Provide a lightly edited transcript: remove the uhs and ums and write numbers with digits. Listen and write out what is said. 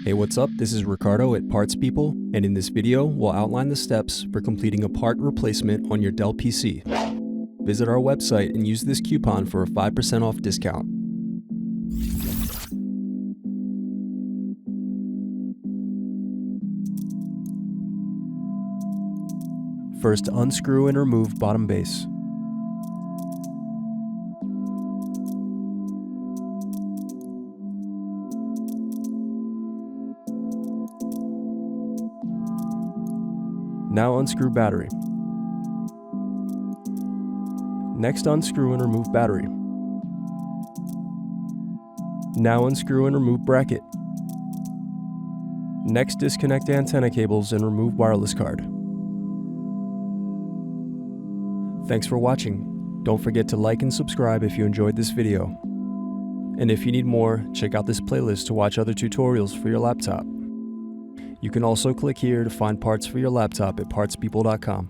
Hey, what's up? This is Ricardo at Parts People, and in this video, we'll outline the steps for completing a part replacement on your Dell PC. Visit our website and use this coupon for a 5% off discount. First, unscrew and remove bottom base. Now unscrew battery. Next, unscrew and remove battery. Now unscrew and remove bracket. Next, disconnect antenna cables and remove wireless card. Thanks for watching. Don't forget to like and subscribe if you enjoyed this video. And if you need more, check out this playlist to watch other tutorials for your laptop. You can also click here to find parts for your laptop at partspeople.com.